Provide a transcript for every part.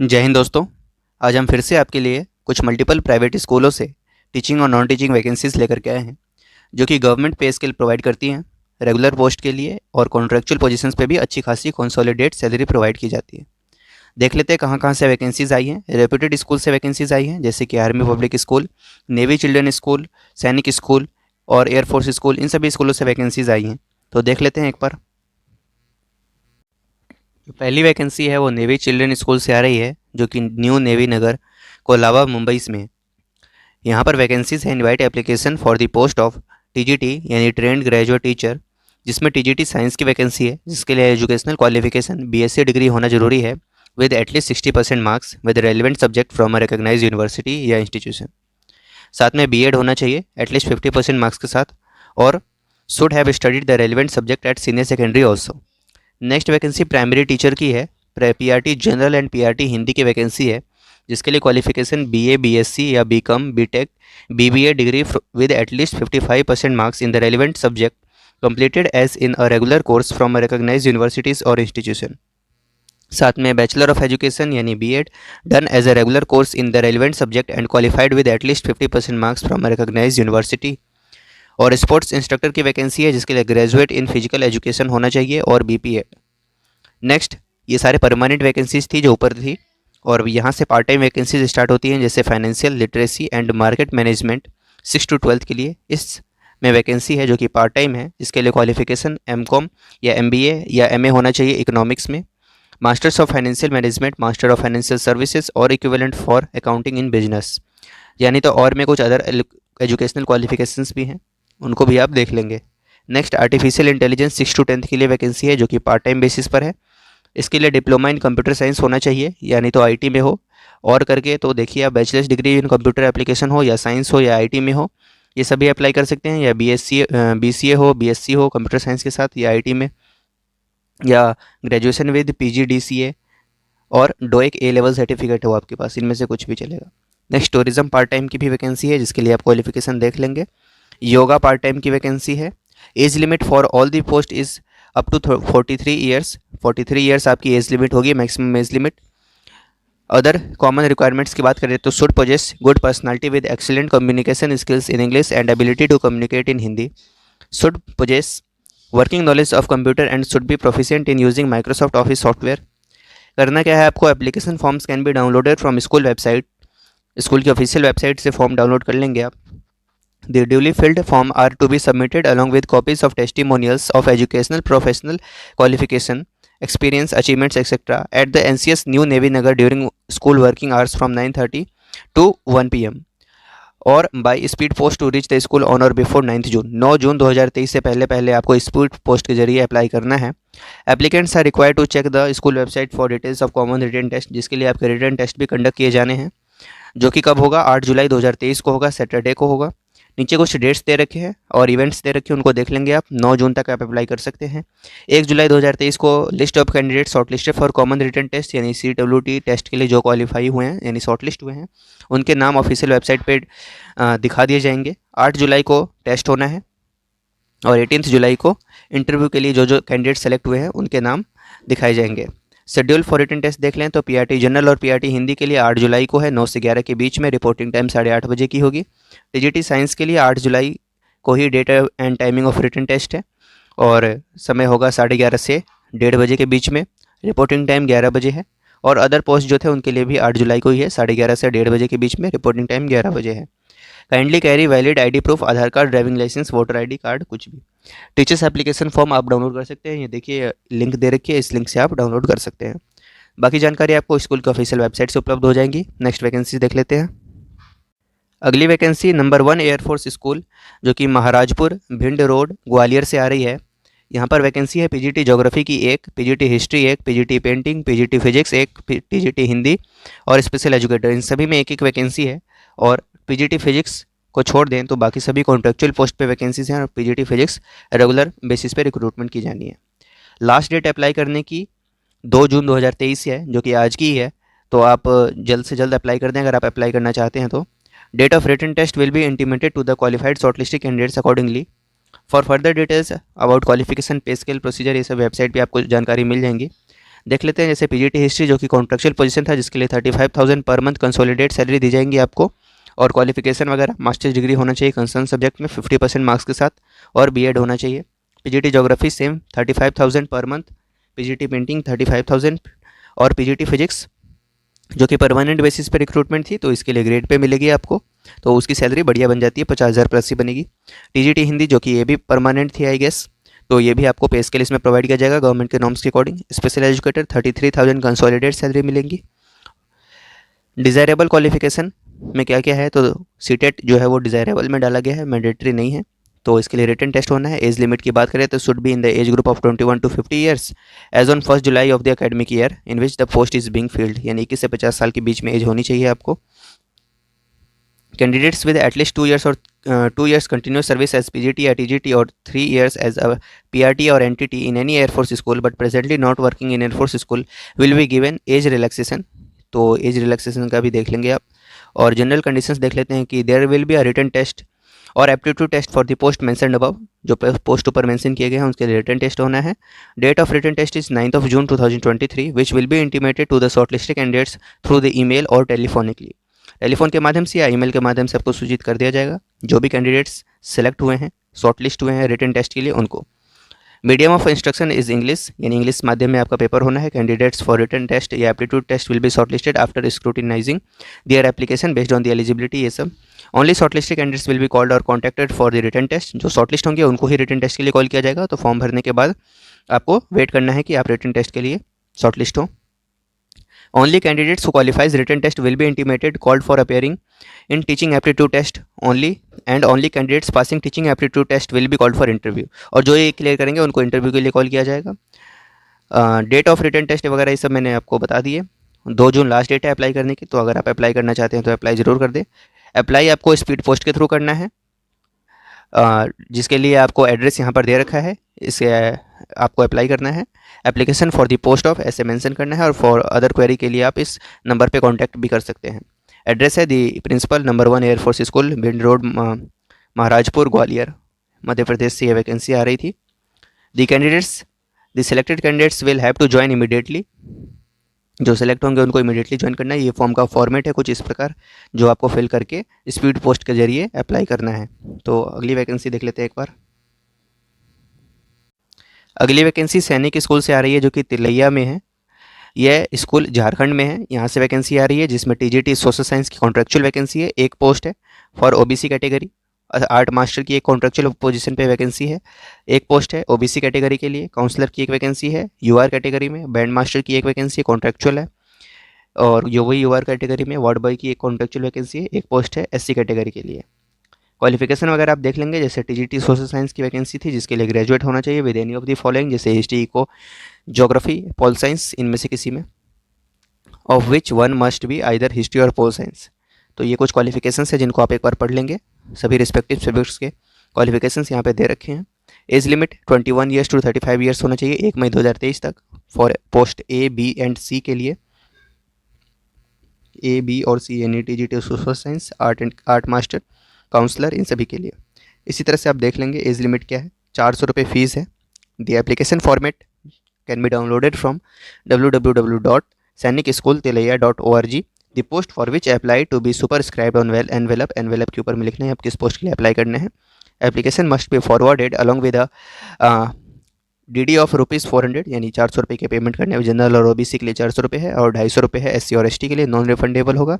जय हिंद दोस्तों। आज हम फिर से आपके लिए कुछ मल्टीपल प्राइवेट स्कूलों से टीचिंग और नॉन टीचिंग वैकेंसीज लेकर के आए हैं, जो कि गवर्नमेंट पे स्केल प्रोवाइड करती हैं रेगुलर पोस्ट के लिए, और कॉन्ट्रेक्चुअल पोजीशंस पे भी अच्छी खासी कंसोलिडेट सैलरी प्रोवाइड की जाती है। देख लेते हैं कहाँ कहाँ से वैकेंसीज आई हैं। रेप्यूटेड स्कूल से वैकेंसीज आई हैं, जैसे कि army public school, navy children school, सैनिक स्कूल और एयरफोर्स स्कूल, इन सभी स्कूलों से वैकेंसीज आई हैं। तो देख लेते हैं एक बार। जो पहली वैकेंसी है वो नेवी चिल्ड्रन स्कूल से आ रही है, जो कि न्यू नेवी नगर कोलाबा मुंबई में है। यहाँ पर वैकेंसीज है invite application for the post of TGT यानी ट्रेंड ग्रेजुएट टीचर, जिसमें टीजीटी साइंस की वैकेंसी है, जिसके लिए एजुकेशनल क्वालिफिकेशन बीएससी डिग्री होना जरूरी है with at least 60% marks with relevant subject from a recognised university या इंस्टीट्यूशन। साथ में बीएड होना चाहिए एटलीस्ट 50% मार्क्स के साथ, और should have studied the relevant subject at senior secondary also. Next vacancy primary teacher की है। PRT general and PRT Hindi की वैकेंसी है, जिसके लिए क्वालिफिकेशन बीए, बीएससी या BCom, BTech, BBA degree with at least 55% marks in the relevant subject completed as in a regular course from a recognized universities or institution। साथ में bachelor of education यानी BEd done as a regular course in the relevant subject and qualified with at least 50% marks from a recognised university. और sports instructor की vacancy है, जिसके लिए graduate in physical education होना चाहिए और बीपीए। नेक्स्ट, ये सारे परमानेंट वैकेंसीज थी जो ऊपर थी, और यहाँ से पार्ट टाइम वैकेंसीज स्टार्ट होती हैं, जैसे financial literacy and market management 6 to 12 के लिए। इस में वैकेंसी है जो कि पार्ट टाइम है, जिसके लिए क्वालिफिकेशन एमकॉम या एमबीए या एमए होना चाहिए इकोनॉमिक्स में, masters of financial management, master of financial services और equivalent for accounting in business. यानी तो और में कुछ अदर एजुकेशनल क्वालिफिकेशंस भी हैं, उनको भी आप देख लेंगे। नेक्स्ट, आर्टिफिशियल इंटेलिजेंस 6 to 10 के लिए वैकेंसी है, जो कि पार्ट टाइम बेसिस पर है। इसके लिए डिप्लोमा इन कंप्यूटर साइंस होना चाहिए, यानी तो आईटी में हो, और करके तो देखिए आप bachelors degree in computer application हो या साइंस हो या आईटी में हो, ये सभी अप्लाई कर सकते हैं। या बीएससी बीसीए हो, बीएससी हो कंप्यूटर साइंस के साथ या आईटी में, या ग्रेजुएशन विद पीजीडीसीए और डोएक ए लेवल सर्टिफिकेट हो आपके पास, इनमें से कुछ भी चलेगा। नेक्स्ट, टूरिज्म पार्ट टाइम की भी वैकेंसी है, जिसके लिए आप क्वालिफिकेशन देख लेंगे। योगा पार्ट टाइम की वैकेंसी है। Age limit for all the post is up to 43 years. 43 years आपकी एज लिमिट होगी, maximum age limit. Other common requirements की बात करें तो should possess good personality with excellent communication skills in English and ability to communicate in Hindi, should possess working knowledge of computer and should be proficient in using Microsoft office software. करना क्या है आपको, application forms can be downloaded from school website. School की official website से form download कर लेंगे आप। The duly filled form are to be submitted along with copies of testimonials of educational professional qualification, experience, achievements, etc. at the NCS New Navy Nagar during school working hours from 9:30 to 1 p.m. और by speed post to reach the school on or before 9 June. 9 जून 2023 से पहले पहले आपको speed post के जरिए apply करना है। Applicants are required to check the school website for details of common written test, जिसके लिए आपके रिटन टेस्ट भी कंडक्ट किए जाने हैं, जो कि कब होगा, 8 जुलाई 2023 को होगा, सैटरडे को होगा। नीचे कुछ डेट्स दे रखे हैं और इवेंट्स दे रखे हैं, उनको देख लेंगे आप। 9 जून तक आप अप्लाई कर सकते हैं। 1 जुलाई 2023 को list of candidate shortlisted for common written test यानी CWT टेस्ट के लिए जो क्वालिफाई हुए हैं यानी शॉर्ट लिस्ट हुए हैं, उनके नाम ऑफिशियल वेबसाइट पे दिखा दिए जाएंगे। 8 जुलाई को टेस्ट होना है और 18 जुलाई को इंटरव्यू के लिए जो जो कैंडिडेट सेलेक्ट हुए हैं उनके नाम दिखाए जाएंगे। शेड्यूल फॉर रिटन टेस्ट देख लें तो पीआरटी जनरल और पीआरटी हिंदी के लिए 8 जुलाई को है, 9 से 11 के बीच में। रिपोर्टिंग टाइम 8:30 बजे की होगी। टीजीटी साइंस के लिए 8 जुलाई को ही date and timing of written test है, और समय होगा 11:30 से 1:30 बजे के बीच में। रिपोर्टिंग टाइम 11 बजे है। और अदर पोस्ट जो थे उनके लिए भी 8 जुलाई को ही है, 11:30 से 1:30 बजे के बीच में। रिपोर्टिंग टाइम 11 बजे है। Kindly carry valid ID proof, Aadhaar card, driving licence, voter ID card, कुछ भी। टीचर्स एप्लीकेशन फॉर्म आप डाउनलोड कर सकते हैं, ये देखिए लिंक दे रखी है, इस लिंक से आप डाउनलोड कर सकते हैं। बाकी जानकारी आपको स्कूल की ऑफिशियल वेबसाइट से उपलब्ध हो जाएंगी। नेक्स्ट वैकेंसी देख लेते हैं। अगली वैकेंसी नंबर 1 एयरफोर्स स्कूल, जो कि महाराजपुर भिंड रोड ग्वालियर से आ रही है। यहाँ पर वैकेंसी है पीजीटी ज्योग्राफी की 1, PGT history 1, PGT painting, PGT physics 1, PGT Hindi और स्पेशल एजुकेटर, इन सभी में एक एक वैकेंसी है। और पीजीटी फिजिक्स को छोड़ दें तो बाकी सभी कॉन्ट्रेक्चुअल पोस्ट पे वैकेंसीज हैं, और पीजीटी फिजिक्स रेगुलर बेसिस पे रिक्रूटमेंट की जानी है। लास्ट डेट अप्लाई करने की 2 जून 2023 है, जो कि आज की ही है, तो आप जल्द से जल्द अप्लाई कर दें अगर आप अप्लाई करना चाहते हैं तो। Date of written test will be intimated to the qualified shortlisted candidates accordingly. For further details about qualification, pay scale, procedure, ये सब वेबसाइट पे आपको जानकारी मिल जाएंगी। देख लेते हैं। जैसे पीजीटी हिस्ट्री जो कि कॉन्ट्रेक्चुअल पोजीशन था, जिसके लिए 35,000 पर मंथ कंसोलिडेट सैलरी दी जाएंगी आपको। और क्वालिफिकेशन वगैरह मास्टर्स डिग्री होना चाहिए कंसर्न सब्जेक्ट में 50% मार्क्स के साथ, और बीएड होना चाहिए। PGT geography same 35,000 per month, PGT painting 35,000, और पीजीटी फिजिक्स जो कि परमानेंट बेसिस पे रिक्रूटमेंट थी, तो इसके लिए ग्रेड पे मिलेगी आपको, तो उसकी सैलरी बढ़िया बन जाती है, 50,000 प्लस ही बनेगी। टीजीटी हिंदी जो कि ये भी परमानेंट थी आई गेस, तो ये भी आपको पे स्केल इसमें प्रोवाइड किया जाएगा गवर्नमेंट के नॉर्म्स के according. Special educator 33,000 consolidate salary मिलेंगी। डिज़ायरेबल क्वालिफिकेशन में क्या क्या है, तो सीटेट जो है वो डिज़ायरेबल में डाला गया है, मैंडेटरी नहीं है। तो इसके लिए रिटन टेस्ट होना है। एज लिमिट की बात करें तो should be in the age group of 21 to 50 years age on 1 July of the academic year in which the post is being filled, यानी 21 से 50 साल के बीच में एज होनी चाहिए आपको। कैंडिडेट्स विद एटलीस्ट 2 years और 2 years continuous service as PGT या टीजीटी और 3 years एज अ पीआरटी और NTT in any air force school but presently not working in air force school will be given age relaxation, तो age relaxation का भी देख लेंगे आप। और जनरल कंडीशंस देख लेते हैं कि there will be a written test और aptitude test for the post mentioned above, जो पोस्ट ऊपर मेंशन किए गए हैं उसके लिए रिटन टेस्ट होना है। Date of written test is 9th June 2023 which will be intimated to the shortlisted candidates through the email और टेलीफोनिकली, टेलीफोन के माध्यम से या ईमेल के माध्यम से आपको सूचित कर दिया जाएगा जो भी कैंडिडेट्स सेलेक्ट हुए हैं, शॉर्टलिस्ट हुए हैं रिटन टेस्ट के लिए उनको। Medium of instruction is English, यानी इंग्लिश माध्यम में आपका पेपर होना है। कैंडिडेट्स फॉर रिटन टेस्ट या aptitude test will be shortlisted after scrutinising their application based on the eligibility, ये सब। Only shortlisted candidates will be called और contacted for the written test, जो शॉर्टलिस्ट होंगे उनको ही रिटन टेस्ट के लिए call किया जाएगा। तो फॉर्म भरने के बाद आपको वेट करना है कि आप रिटन टेस्ट के लिए शॉर्टलिस्ट हो। Only candidates who qualifies written test will be intimated called for appearing in teaching aptitude test only, and only candidates passing teaching aptitude test will be called for interview, और जो ये clear करेंगे उनको interview के लिए call किया जाएगा। Date of written test वगैरह ये सब मैंने आपको बता दिए। 2 जून लास्ट डेट है अप्लाई करने की, तो अगर आप अप्लाई करना चाहते हैं तो अप्लाई ज़रूर कर दें। अप्लाई आपको स्पीड पोस्ट के थ्रू करना है, जिसके लिए आपको एड्रेस यहाँ पर दे रखा है, इसे आपको अप्लाई करना है। Application for the post of ऐसे मेंशन करना है, और फॉर अदर क्वेरी के लिए आप इस नंबर पे कांटेक्ट भी कर सकते हैं। एड्रेस है the principal number 1 air force school Bhind road Maharajpur Gwalior Madhya Pradesh से ये वैकेंसी आ रही थी। The candidates the selected candidates will have to join immediately, जो सेलेक्ट होंगे उनको इमीडिएटली ज्वाइन करना है। ये फॉर्म का फॉर्मेट है कुछ इस प्रकार, जो आपको फिल करके स्पीड पोस्ट के जरिए अप्लाई करना है। तो अगली वैकेंसी देख लेते हैं एक बार। अगली वैकेंसी सैनिक स्कूल से आ रही है जो कि तिलैया में है। यह स्कूल झारखंड में है, यहाँ से वैकेंसी आ रही है, जिसमें टीजीटी सोशल साइंस की कॉन्ट्रेक्चुअल वैकेंसी है। एक पोस्ट है for OBC category. Art master की एक कॉन्ट्रेक्चुअल पोजीशन पे वैकेंसी है। एक पोस्ट है ओबीसी कैटेगरी के लिए। काउंसलर की एक वैकेंसी है यूआर कैटेगरी में। बैंड मास्टर की एक वैकेंसी कॉन्ट्रेक्चुअल है, और यूआर कैटेगरी में वार्ड बॉय की एक कॉन्ट्रेक्चुअल वैकेंसी है। एक पोस्ट है एससी कैटेगरी के लिए। क्वालिफिकेशन वगैरह आप देख लेंगे। जैसे टीजीटी सोशल साइंस की वैकेंसी थी, जिसके लिए ग्रेजुएट होना चाहिए with any of the following, जैसे history, eco, geography, pol science, इनमें से किसी में, of which one must be either history और पोल साइंस। तो ये कुछ क्वालिफिकेशंस है जिनको आप एक बार पढ़ लेंगे। सभी रिस्पेक्टिव सब्जेक्ट्स के क्वालिफिकेशंस यहाँ पे दे रखे हैं। Age limit 21 years to 35 years होना चाहिए 1 मई 2023 तक for post A B and C के लिए। ए बी और सी यानी TGT social science, art master, counsellor, इन सभी के लिए। इसी तरह से आप देख लेंगे एज लिमिट क्या है। 400 रुपये फीस है। The application format can be downloaded from www.sainikschooltilaiya.org। The post for which apply to be superscribed on envelope, envelope के ऊपर में लिखना है आप किस पोस्ट के लिए अप्लाई करने हैं। Application must be forwarded along with DD of ₹400, यानी 400 रुपये के पेमेंट करने हैं। जनरल और ओबीसी के लिए 400 रुपये है, और 250 रुपये है एससी और एसटी के लिए, नॉन रिफंडेबल होगा।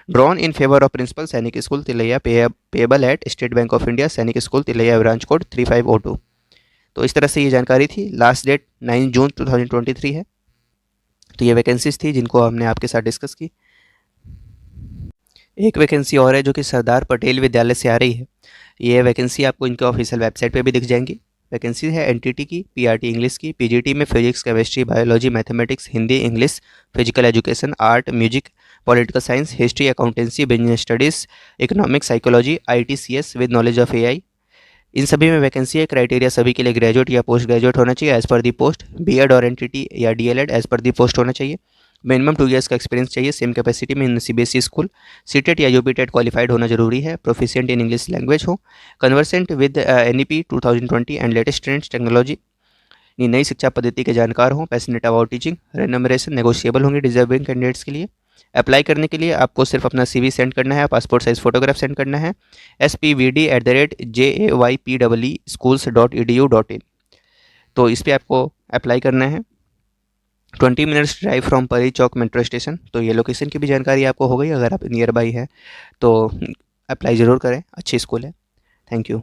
Drawn in favour of principal Sainik school Tilaiya, payable at State Bank of India, Sainik school Tilaiya, branch code 3502। तो इस तरह से ये जानकारी थी। लास्ट डेट 9 जून 2023 है। तो ये वैकेंसीज थी जिनको हमने आपके साथ डिस्कस की। एक वैकेंसी और है जो कि सरदार पटेल विद्यालय से आ रही है। ये वैकेंसी आपको इनके ऑफिशियल वेबसाइट पे भी दिख जाएंगी। वैकेंसी है एनटीटी की, पीआरटी इंग्लिश की, पीजीटी में physics, chemistry, biology, mathematics, Hindi, English, physical education, art, music, political science, history, accountancy, business studies, economics, psychology, ITCS with knowledge of AI. इन सभी में वैकेंसी है। क्राइटेरिया सभी के लिए ग्रेजुएट या पोस्ट ग्रेजुएट होना चाहिए एज पर दी पोस्ट। बीएड और एनटीटी या डीएलएड एज पर दी पोस्ट होना चाहिए। मिनिमम 2 ईयर्स का एक्सपीरियंस चाहिए सेम कैपेसिटी में इन सीबीएसई स्कूल। सीटेट या यूपीटेट क्वालिफाइड होना जरूरी है। प्रोफिशिएंट इन इंग्लिश लैंग्वेज हो। Conversant with NEP 2020 and latest trends technology. नई शिक्षा पद्धति के जानकार हों, passionate about teaching, remuneration negotiable होंगे डिजर्विंग कैंडिडेट्स के लिए। अप्लाई करने के लिए आपको सिर्फ अपना CV सेंड करना है, पासपोर्ट साइज़ फोटोग्राफ सेंड करना है spvd@jaypweeschools.edu.in। तो इस पर आपको अप्लाई करना है। 20 मिनट्स ड्राइव फ्रॉम परी चौक मेट्रो स्टेशन। तो ये लोकेशन की भी जानकारी आपको हो गई। अगर आप नियर बाई है तो अप्लाई ज़रूर करें, अच्छी स्कूल है। Thank you.